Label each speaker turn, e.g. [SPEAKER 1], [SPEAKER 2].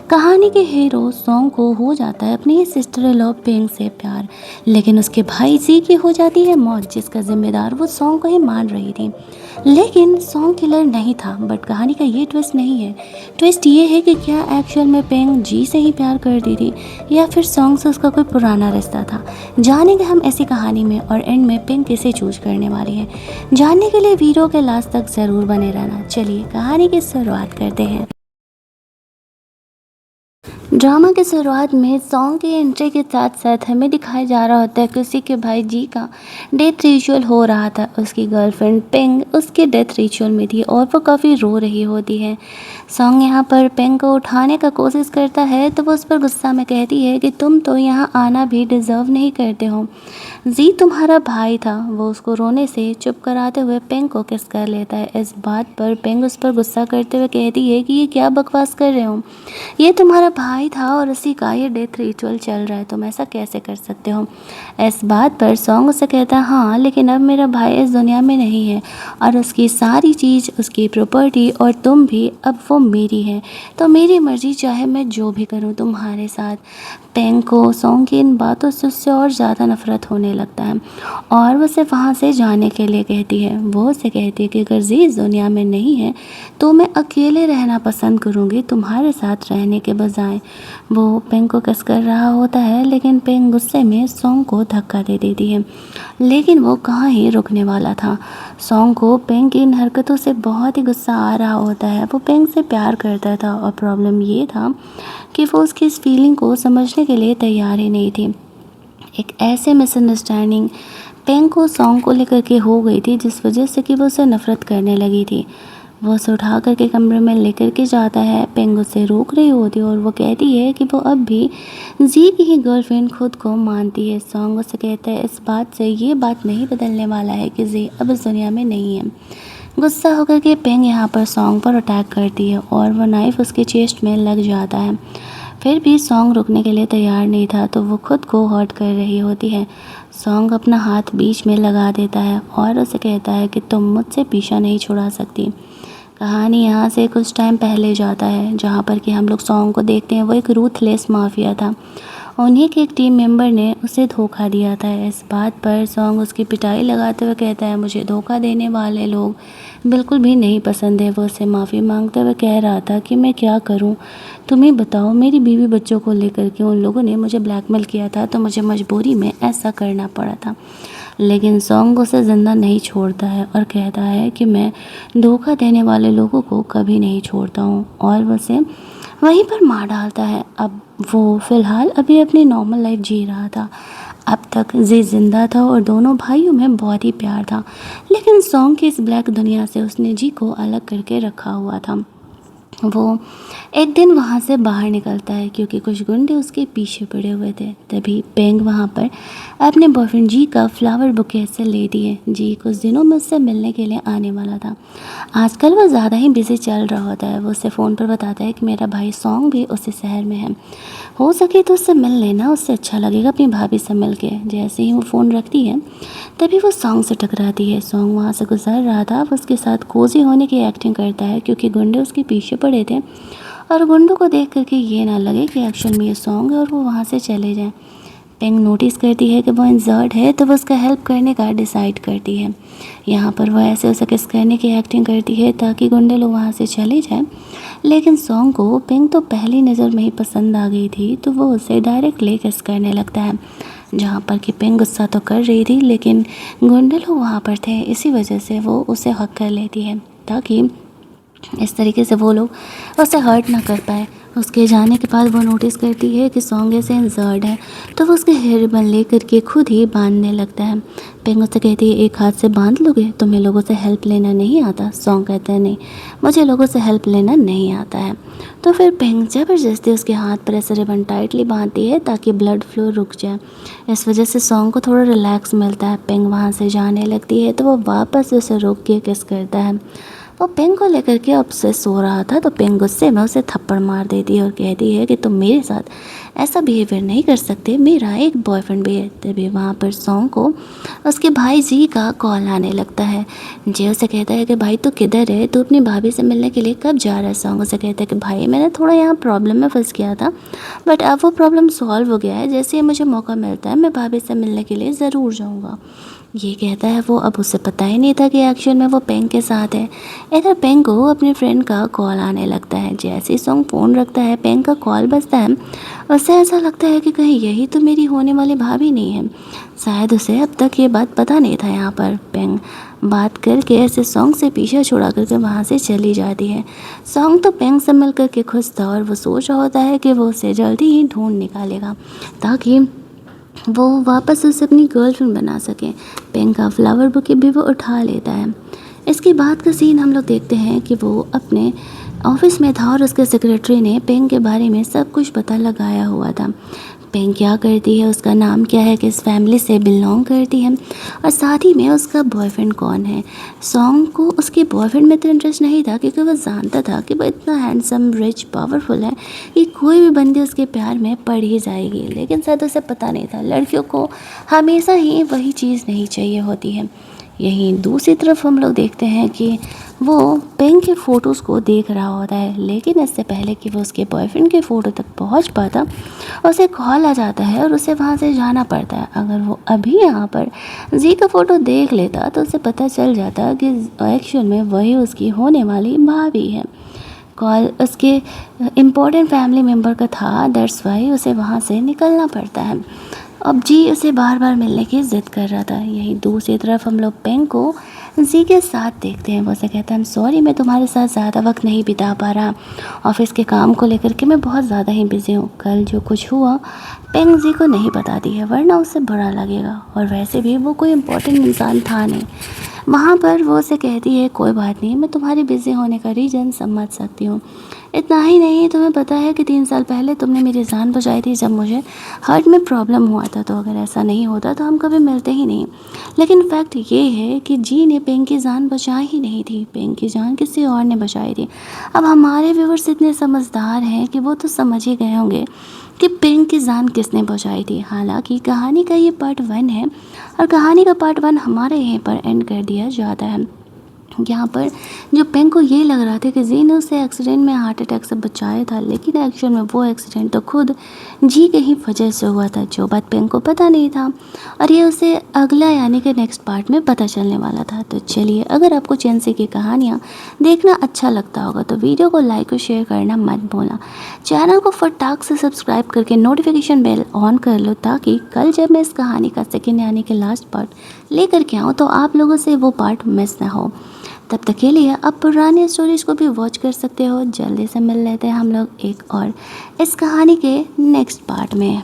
[SPEAKER 1] कहानी के hero song को हो जाता है अपनी सिस्टर इन लॉ पिंग से प्यार, लेकिन उसके भाई जी की हो जाती है मौत, जिसका जिम्मेदार वो सॉन्ग को ही मान रही थी। लेकिन सॉन्ग किलर नहीं था। बट कहानी का ये ट्विस्ट नहीं है। ट्विस्ट ये है कि क्या एक्चुअल में पिंग जी से ही प्यार करती थी, या फिर सॉन्ग से उसका कोई पुराना रिश्ता था। जानेंगे हम ऐसी कहानी में, और एंड में पिंग किसे चूज करने वाली है। जानने के लिए वीडियो के लास्ट तक ज़रूर बने रहना। चलिए कहानी की शुरुआत करते हैं। ड्रामा की शुरुआत में सॉन्ग की एंट्री के साथ साथ हमें दिखाया जा रहा होता है कि उसी के भाई जी का डेथ रिचुअल हो रहा था। उसकी गर्लफ्रेंड पिंग उसके डेथ रिचुअल में थी और वो काफ़ी रो रही होती है। सॉन्ग यहाँ पर पिंग को उठाने का कोशिश करता है तो वो उस पर गुस्सा में कहती है कि तुम तो यहाँ आना भी डिज़र्व नहीं करते हो। जी तुम्हारा भाई था। वो उसको रोने से चुप कराते हुए पिंग को किस कर लेता है। इस बात पर पिंग उस पर गुस्सा करते हुए कहती है कि ये क्या बकवास कर रहे हो, ये तुम्हारा भाई था और उसी का ये डेथ रिचुअल चल रहा है, तुम ऐसा कैसे कर सकते हो। इस बात पर सॉन्ग उससे कहता है हाँ, लेकिन अब मेरा भाई इस दुनिया में नहीं है और उसकी सारी चीज़, उसकी प्रॉपर्टी और तुम भी, अब वो मेरी है। तो मेरी मर्ज़ी, चाहे मैं जो भी करूँ तुम्हारे साथ। पेंग को सॉन्ग की इन बातों से उससे और ज़्यादा नफरत होने लगता है और वो उसे वहाँ से जाने के लिए कहती है। वो उसे कहती है कि अगर जी इस दुनिया में नहीं है तो मैं अकेले रहना पसंद करूँगी तुम्हारे साथ रहने के बजाय। वो पेंग को किस कर रहा होता है, लेकिन पेंग गुस्से में सॉन्ग को धक्का दे देती है। लेकिन वो कहाँ ही रुकने वाला था। सॉन्ग को पेंग की इन हरकतों से बहुत ही गुस्सा आ रहा होता है। वो पेंग से प्यार करता था और प्रॉब्लम ये था कि वो उसकी इस फीलिंग को समझने के लिए तैयार ही नहीं थी। एक ऐसे मिसअंडरस्टैंडिंग पेंग को सॉन्ग को लेकर के हो गई थी, जिस वजह से कि वो उसे नफ़रत करने लगी थी। वो उसे उठा करके कमरे में लेकर के जाता है। पेंग उसे रोक रही होती है और वो कहती है कि वो अब भी जी की ही गर्लफ्रेंड खुद को मानती है। सॉन्ग उसे कहता है इस बात से ये बात नहीं बदलने वाला है कि जी अब इस दुनिया में नहीं है। गुस्सा होकर के पेंग यहाँ पर सॉन्ग पर अटैक करती है और वो नाइफ उसके चेस्ट में लग जाता है। फिर भी सॉन्ग रुकने के लिए तैयार नहीं था, तो वो खुद को हर्ट कर रही होती है। सॉन्ग अपना हाथ बीच में लगा देता है और उसे कहता है कि तुम मुझसे पीछा नहीं छुड़ा सकती। कहानी यहाँ से कुछ टाइम पहले जाता है, जहाँ पर कि हम लोग सॉन्ग को देखते हैं। वो एक रूथलेस माफिया था। उन्हीं के एक टीम मेंबर ने उसे धोखा दिया था। इस बात पर सॉन्ग उसकी पिटाई लगाते हुए कहता है मुझे धोखा देने वाले लोग बिल्कुल भी नहीं पसंद है। वो उससे माफ़ी मांगते हुए कह रहा था कि मैं क्या करूं, तुम ही बताओ। मेरी बीवी बच्चों को लेकर के उन लोगों ने मुझे ब्लैकमेल किया था, तो मुझे मजबूरी में ऐसा करना पड़ा था। लेकिन सॉन्ग उसे ज़िंदा नहीं छोड़ता है और कहता है कि मैं धोखा देने वाले लोगों को कभी नहीं छोड़ता हूँ, और वो उसे वहीं पर मार डालता है। अब वो फ़िलहाल अभी अपनी नॉर्मल लाइफ जी रहा था। अब तक जी जिंदा था और दोनों भाइयों में बहुत ही प्यार था, लेकिन सॉन्ग की इस ब्लैक दुनिया से उसने जी को अलग करके रखा हुआ था। वो एक दिन वहाँ से बाहर निकलता है क्योंकि कुछ गुंडे उसके पीछे पड़े हुए थे। तभी पेंग वहाँ पर अपने बॉयफ्रेंड जी का फ्लावर बुके से लेती है। जी कुछ दिनों में उससे मिलने के लिए आने वाला था। आजकल वो ज़्यादा ही बिजी चल रहा होता है। वो उससे फ़ोन पर बताता है कि मेरा भाई सॉन्ग भी उसी शहर में है, हो सके तो उससे मिल लेना, उससे अच्छा लगेगा अपनी भाभी से मिल के। जैसे ही वो फ़ोन रखती है तभी वो सॉन्ग से टकराती है। सॉन्ग वहाँ से गुजर रहा था। वो उसके साथ कोजी होने की एक्टिंग करता है क्योंकि गुंडे उसके पीछे पड़े थे और गुंडों को देख करके ये ना लगे कि एक्चुअल में ये सॉन्ग है और वो वहाँ से चले जाएं। पेंग नोटिस करती है कि वो इंजर्ड है, तो वो उसका हेल्प करने का डिसाइड करती है। यहाँ पर वो ऐसे उसे किस करने की एक्टिंग करती है ताकि गुंडे लोग वहाँ से चले जाएं। लेकिन सॉन्ग को पेंग तो पहली नज़र में ही पसंद आ गई थी, तो वो उसे डायरेक्टली किस करने लगता है। जहाँ पर कि पेंग गुस्सा तो कर रही थी, लेकिन गुंडे लोग वहाँ पर थे, इसी वजह से वो उसे हक कर लेती है ताकि इस तरीके से वो लोग उसे हर्ट ना कर पाए। उसके जाने के बाद वो नोटिस करती है कि सॉन्ग ऐसे इंजर्ड है, तो वो उसके हेयर रिबन ले करके खुद ही बांधने लगता है। पेंग उससे कहती है एक हाथ से बांध लोगे, तुम्हें लोगों से हेल्प लेना नहीं आता। सॉन्ग कहता है नहीं, मुझे लोगों से हेल्प लेना नहीं आता है। तो फिर पेंग ज़बरदस्ती उसके हाथ पर ऐसे रिबन टाइटली बांधती है ताकि ब्लड फ्लो रुक जाए। इस वजह से सॉन्ग को थोड़ा रिलैक्स मिलता है। पेंग वहाँ से जाने लगती है तो वो वापस उसे रोक के किस करता है। वो पेंग को लेकर के ऑब्सेस हो रहा था, तो पेंग गुस्से में उसे थप्पड़ मार देती है और कहती है कि तुम मेरे साथ ऐसा बिहेवियर नहीं कर सकते, मेरा एक बॉयफ्रेंड भी है। तभी वहाँ पर सॉन्ग को उसके भाई जी का कॉल आने लगता है। जी उसे कहता है कि भाई तू किधर है, तू अपनी भाभी से मिलने के लिए कब जा रहा है। सॉन्ग उसे कहता है कि भाई मैंने थोड़ा यहाँ प्रॉब्लम में फंस गया था, बट अब वो प्रॉब्लम सॉल्व हो गया है, जैसे ही मुझे मौका मिलता है मैं भाभी से मिलने के लिए ज़रूर जाऊँगा। ये कहता है वो, अब उसे पता ही नहीं था कि एक्चुअल में वो पेंग के साथ है। इधर पेंग को अपने फ्रेंड का कॉल आने लगता है। जैसे ही सॉन्ग फ़ोन रखता है, पेंग का कॉल बजता है। उसे ऐसा लगता है कि कहीं यही तो मेरी होने वाली भाभी नहीं है। शायद उसे अब तक ये बात पता नहीं था। यहाँ पर पेंग बात करके ऐसे सॉन्ग से पीछा छुड़ा करके वहाँ से चली जाती है। सॉन्ग तो पेंग से मिल करके खुश था और वो सोच रहा होता है कि वो उसे जल्दी ही ढूंढ निकालेगा ताकि वो वापस उसे अपनी गर्लफ्रेंड बना सके। पेंग का फ्लावर बुके भी वो उठा लेता है। इसके बाद का सीन हम लोग देखते हैं कि वो अपने ऑफिस में था और उसके सेक्रेटरी ने पेंग के बारे में सब कुछ पता लगाया हुआ था। पेंग क्या करती है, उसका नाम क्या है, किस फैमिली से बिलोंग करती है और साथ ही में उसका बॉयफ्रेंड कौन है। सॉन्ग को उसके बॉयफ्रेंड में तो इंटरेस्ट नहीं था क्योंकि वो जानता था कि वो इतना हैंडसम, रिच, पावरफुल है कि कोई भी बंदी उसके प्यार में पड़ ही जाएगी। लेकिन शायद उसे पता नहीं था लड़कियों को हमेशा ही वही चीज़ नहीं चाहिए होती है। यहीं दूसरी तरफ हम लोग देखते हैं कि वो पेंग के फ़ोटोज़ को देख रहा होता है, लेकिन इससे पहले कि वो उसके बॉयफ्रेंड के फ़ोटो तक पहुंच पाता उसे कॉल आ जाता है और उसे वहां से जाना पड़ता है। अगर वो अभी यहाँ पर जी का फ़ोटो देख लेता तो उसे पता चल जाता कि एक्चुअल में वही उसकी होने वाली भाभी है। कॉल उसके इम्पोर्टेंट फैमिली मेम्बर का था, दैट्स वाई उसे वहाँ से निकलना पड़ता है। अब जी उसे बार बार मिलने की ज़िद कर रहा था। यहीं दूसरी तरफ हम लोग पेंग को जी के साथ देखते हैं। वो उसे कहता है, आई एम सॉरी मैं तुम्हारे साथ ज़्यादा वक्त नहीं बिता पा रहा, ऑफिस के काम को लेकर के मैं बहुत ज़्यादा ही बिज़ी हूँ। कल जो कुछ हुआ पेंग जी को नहीं बताती है वरना उसे बुरा लगेगा, और वैसे भी वो कोई इम्पोर्टेंट इंसान था नहीं। वहाँ पर वो उसे कहती है कोई बात नहीं, मैं तुम्हारे बिज़ी होने का रीज़न समझ सकती हूँ। इतना ही नहीं, तुम्हें पता है कि 3 साल पहले तुमने मेरी जान बचाई थी जब मुझे हार्ट में प्रॉब्लम हुआ था, तो अगर ऐसा नहीं होता तो हम कभी मिलते ही नहीं। लेकिन फैक्ट ये है कि जी ने पेंग की जान बचाई ही नहीं थी, पेंग की जान किसी और ने बचाई थी। अब हमारे व्यूअर्स इतने समझदार हैं कि वो तो समझ ही गए होंगे कि पेंग की जान किसने बचाई थी। हालांकि कहानी का ये पार्ट 1 है और कहानी का पार्ट 1 हमारे यहीं पर एंड कर दिया जाता है। यहाँ पर जो पेंग को ये लग रहा था कि जी ने उसे एक्सीडेंट में हार्ट अटैक से बचाया था, लेकिन एक्चुअल में वो एक्सीडेंट तो खुद जी के ही वजह से हुआ था, जो बात पेंग को पता नहीं था और ये उसे अगला यानी कि नेक्स्ट पार्ट में पता चलने वाला था। तो चलिए, अगर आपको चेंसी की कहानियाँ देखना अच्छा लगता होगा तो वीडियो को लाइक और शेयर करना मत भूलना। चैनल को फटाक से सब्सक्राइब करके नोटिफिकेशन बेल ऑन कर लो ताकि कल जब मैं इस कहानी का सेकेंड यानी कि लास्ट पार्ट लेकर के आऊँ तो आप लोगों से वो पार्ट मिस ना हो। तब तक के लिए आप पुरानी स्टोरीज को भी वॉच कर सकते हो। जल्दी से मिल लेते हैं हम लोग एक और इस कहानी के नेक्स्ट पार्ट में।